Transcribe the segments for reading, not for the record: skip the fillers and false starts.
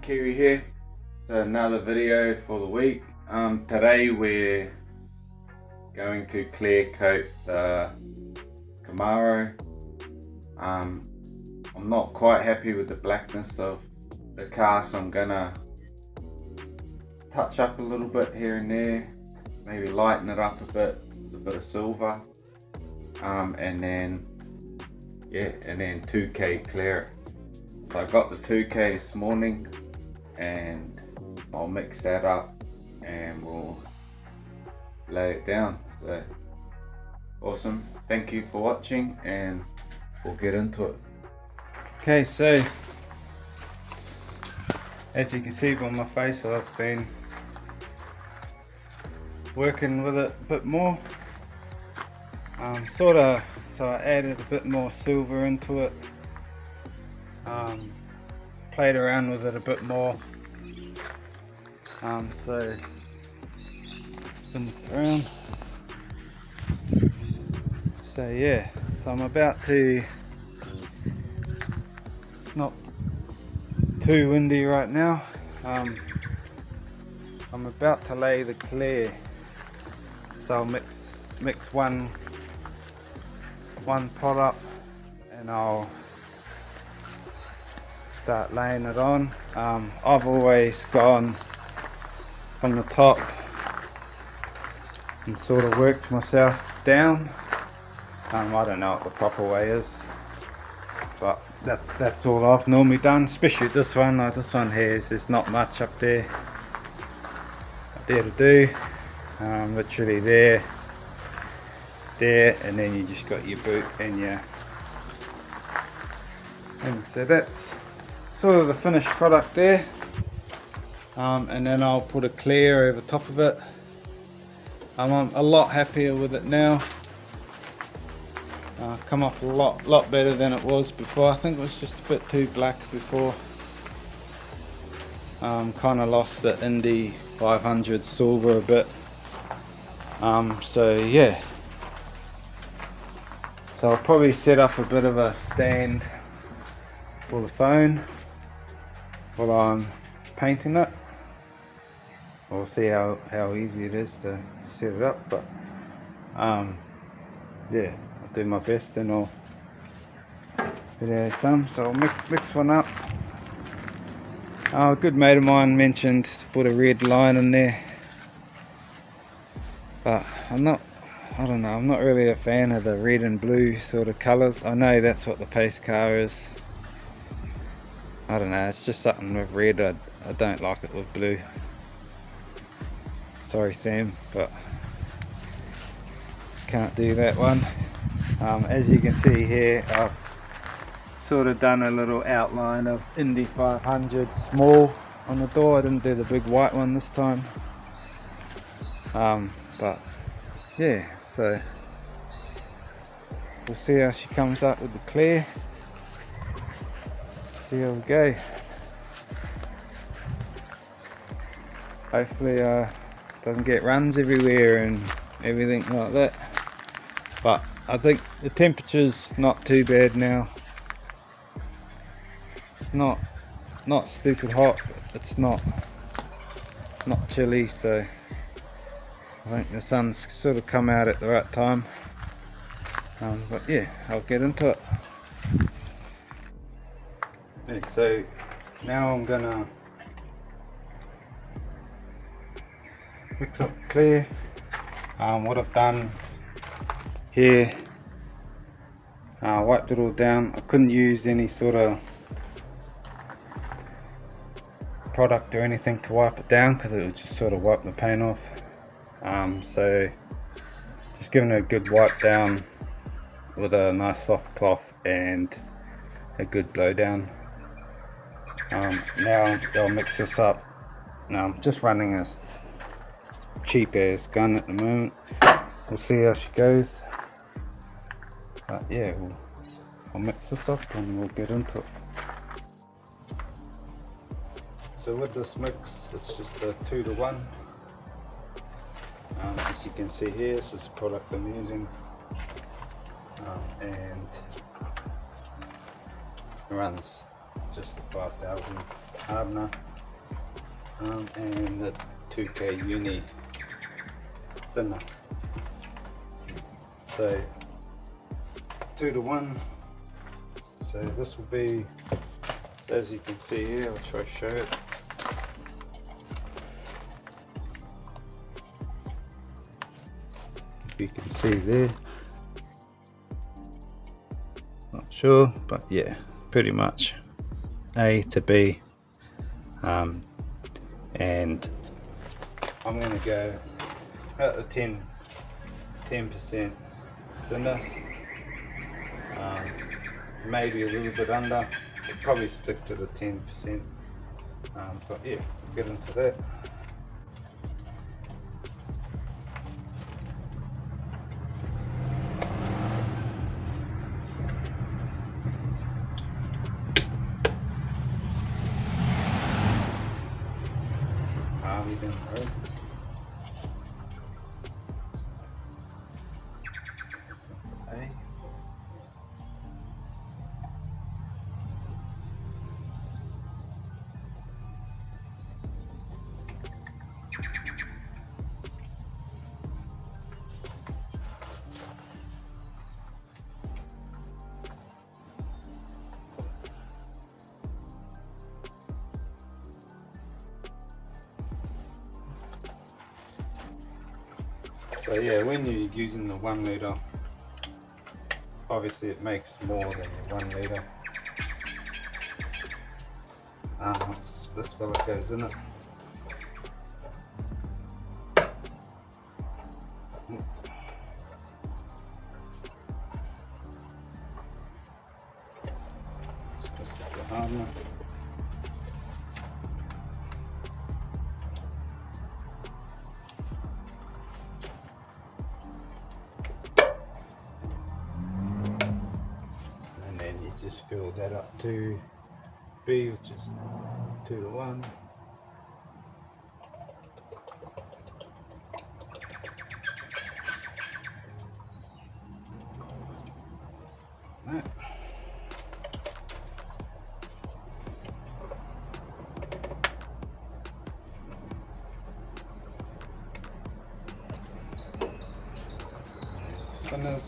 Kiwi here. So another video for the week. Today we're going to clear coat the Camaro. I'm not quite happy with the blackness of the car, so I'm gonna touch up a little bit here and there, maybe lighten it up a bit with a bit of silver, and then 2K clear it. So I got the 2K this morning and I'll mix that up and we'll lay it down. So awesome, thank you for watching and we'll get into it. Okay, so as you can see by my face, I've been working with it a bit more, so I added a bit more silver into it, played around with it a bit more, so spin this around. So yeah, so I'm about to, not too windy right now, I'm about to lay the clear, so I'll mix one pot up and I'll start laying it on. I've always gone from the top and sort of worked myself down. I don't know what the proper way is, but that's all I've normally done, especially this one. This one here, there's not much up there to do. Literally there, and then you just got your boot and your, and so that's sort of the finished product there. And then I'll put a clear over top of it. I'm a lot happier with it now. Come up a lot better than it was before. I think it was just a bit too black before. Kind of lost the Indy 500 silver a bit. So yeah, so I'll probably set up a bit of a stand for the phone while I'm painting it. We'll see how easy it is to set it up, but yeah, I'll do my best and I'll video some. So I'll mix one up. A good mate of mine mentioned to put a red line in there, but I'm not really a fan of the red and blue sort of colours. I know that's what the pace car is. I don't know, it's just something with red. I don't like it with blue. Sorry Sam, but can't do that one. As you can see here, I've sort of done a little outline of Indy 500 small on the door. I didn't do the big white one this time. But yeah, so we'll see how she comes up with the clear. See how we go. Hopefully doesn't get runs everywhere and everything like that. But I think the temperature's not too bad now. It's not stupid hot, but it's not chilly, so I think the sun's sort of come out at the right time. But yeah, I'll get into it. Okay, so now I'm gonna mix up clear. What I've done here, wiped it all down. I couldn't use any sort of product or anything to wipe it down because it would just sort of wipe the paint off. So just giving it a good wipe down with a nice soft cloth and a good blow down. Now I'll mix this up. Now I'm just running a cheap ass gun at the moment. We'll see how she goes. But yeah, I'll mix this up and we'll get into it. So with this mix, it's just a 2-to-1. As you can see here, this is the product I'm using, and it runs just the 5000 hardener. and the 2K uni thinner. So 2:1. So this will be, so as you can see here, I'll try to show it. If you can see there, not sure, but yeah, pretty much A to B. And I'm going to go at the 10% thinness, maybe a little bit under. I'll probably stick to the 10%, but yeah, we'll get into that. So yeah, when you're using the 1 litre, obviously it makes more than the 1 litre. Once this fella goes in it. This is the hardener. Just fill that up to B, which is 2:1. That. Spinners.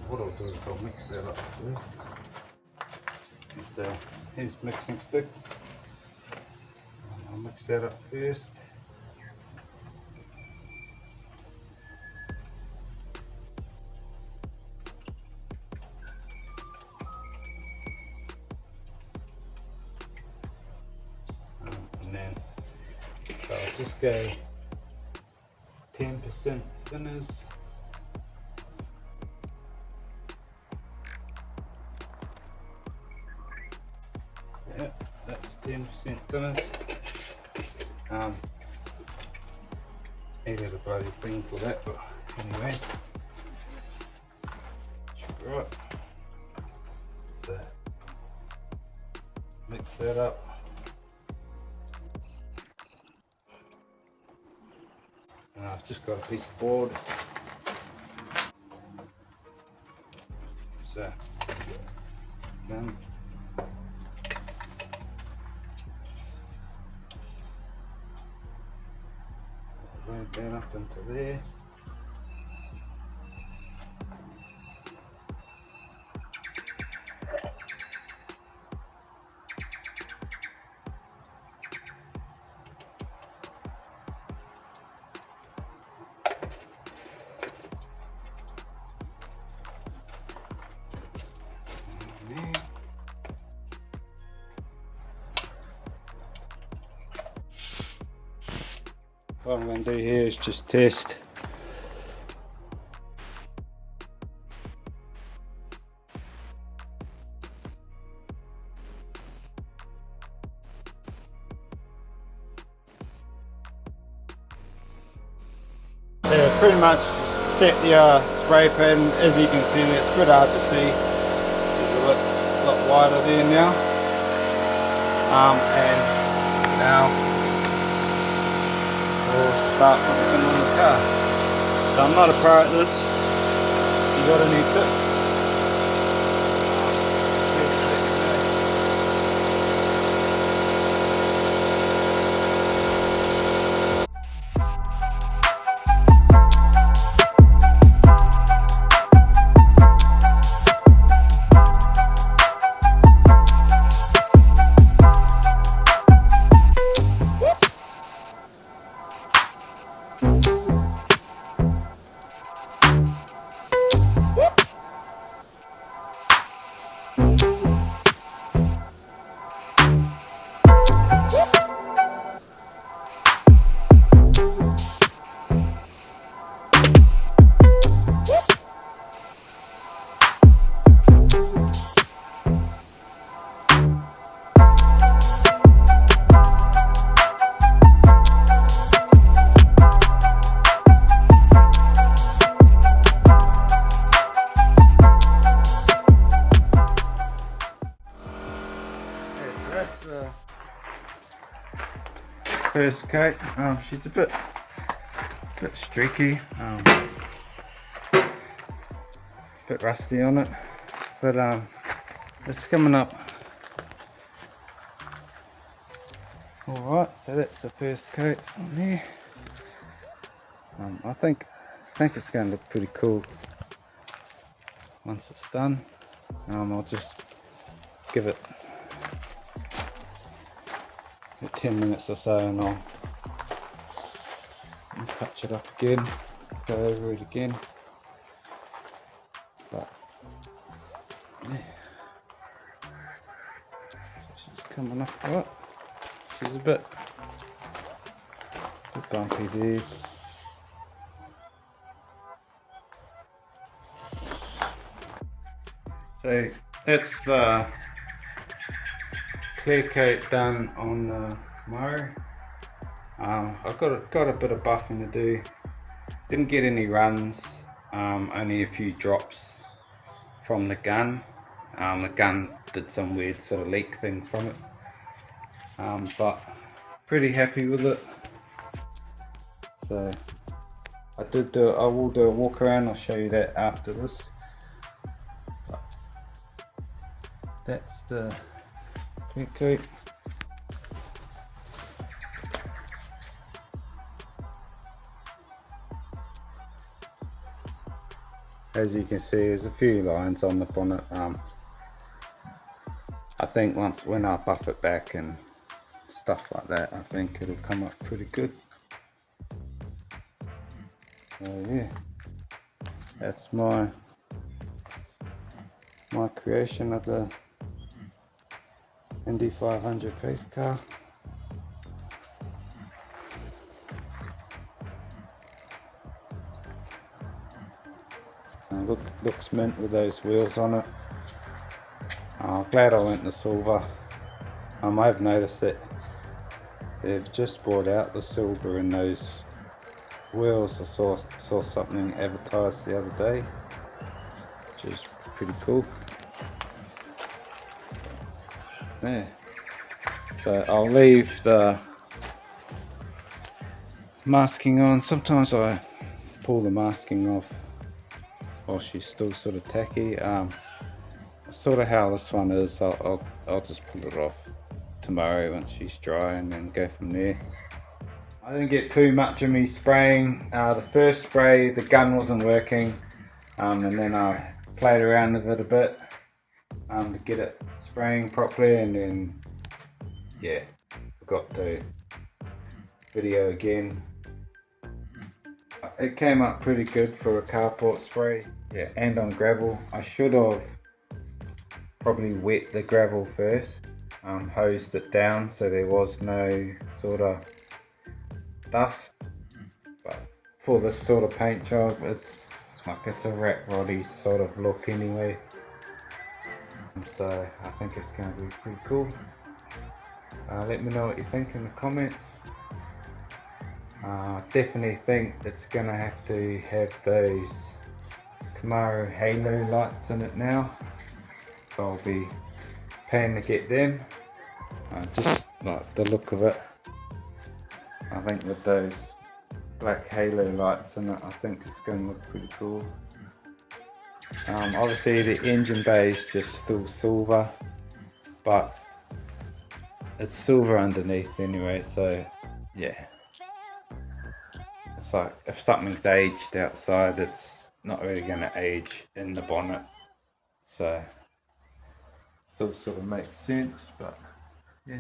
What I'll do is I'll mix that up first. So here's mixing stick. I'll mix that up first. And then so I'll just go 10% thinners. Yeah, that's 10% thinners. Needed a bloody thing for that, but anyways, should be right. So mix that up. And I've just got a piece of board. So then load that up into there. What I'm going to do here is just test. So pretty much just set the spray pan. As you can see, it's a bit hard to see. It's a lot wider there now. And now we'll start putting some on the car. So I'm not a pro at this. If you got any tips, please let me know. first coat. She's a bit streaky, bit rusty on it, but it's coming up alright. So that's the first coat on there. I think it's going to look pretty cool once it's done. I'll just give it 10 minutes or so, and I'll touch it up again, go over it again. But yeah, she's coming up right. She's a bit bumpy there. So that's the clear coat done on the Camaro. I've got a bit of buffing to do. Didn't get any runs, only a few drops from the gun. The gun did some weird sort of leak thing from it, but pretty happy with it. So I will do a walk around. I'll show you that after this. But that's the clear coat. As you can see, there's a few lines on the bonnet. I think when I buff it back and stuff like that, I think it'll come up pretty good. So yeah, that's my creation of the Indy 500 pace car. Looks mint with those wheels on it. I'm glad I went the silver. I've noticed that they've just brought out the silver in those wheels. I saw something advertised the other day, which is pretty cool. Yeah. So I'll leave the masking on. Sometimes I pull the masking off while she's still sort of tacky. Sort of how this one is. I'll just pull it off tomorrow once she's dry, and then go from there. I didn't get too much of me spraying. The first spray, the gun wasn't working, and then I played around with it a bit to get it spraying properly, and then yeah, forgot to video again. It came up pretty good for a carport spray. Yeah, and on gravel. I should have probably wet the gravel first, hosed it down so there was no sort of dust. But for this sort of paint job, it's a rat roddy sort of look anyway. So I think it's going to be pretty cool. Let me know what you think in the comments. I definitely think it's going to have to have those Camaro halo lights in it now, so I'll be paying to get them. Just like the look of it. I think with those black halo lights in it, I think it's going to look pretty cool. Obviously the engine bay is just still silver, but it's silver underneath anyway, so yeah. It's like if something's aged outside, it's not really going to age in the bonnet, so still sort of makes sense, but yeah.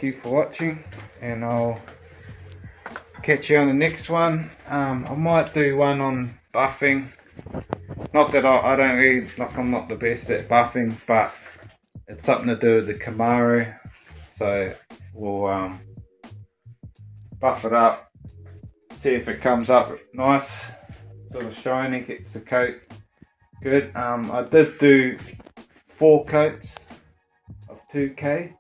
thank you for watching, and I'll catch you on the next one. I might do one on buffing. Not that I don't really, like, I'm not the best at buffing, but it's something to do with the Camaro. So we'll buff it up, see if it comes up nice, sort of shiny, gets the coat good. I did do 4 coats of 2K.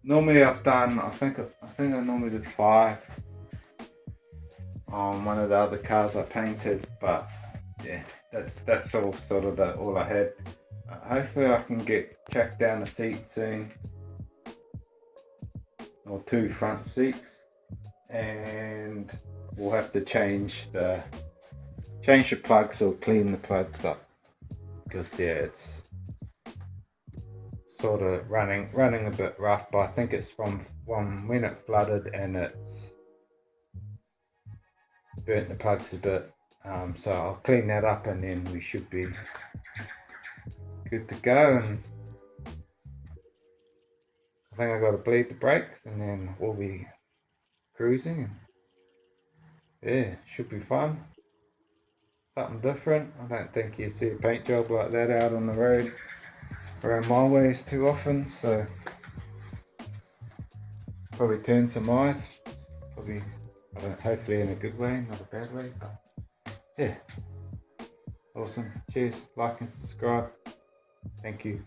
Normally I've done, I think I normally did 5 on one of the other cars I painted, but yeah, that's all sort of all I had. Hopefully I can check down the seat soon, or 2 front seats, and we'll have to change the plugs or clean the plugs up, because yeah, it's sort of running a bit rough, but I think it's from when it flooded and it's burnt the plugs a bit. So I'll clean that up and then we should be good to go, and I think I got to bleed the brakes and then we'll be cruising, and yeah, should be fun. Something different. I don't think you see a paint job like that out on the road around my ways too often, so probably turn some eyes, probably, hopefully in a good way, not a bad way, but yeah, awesome. Cheers, like and subscribe, thank you.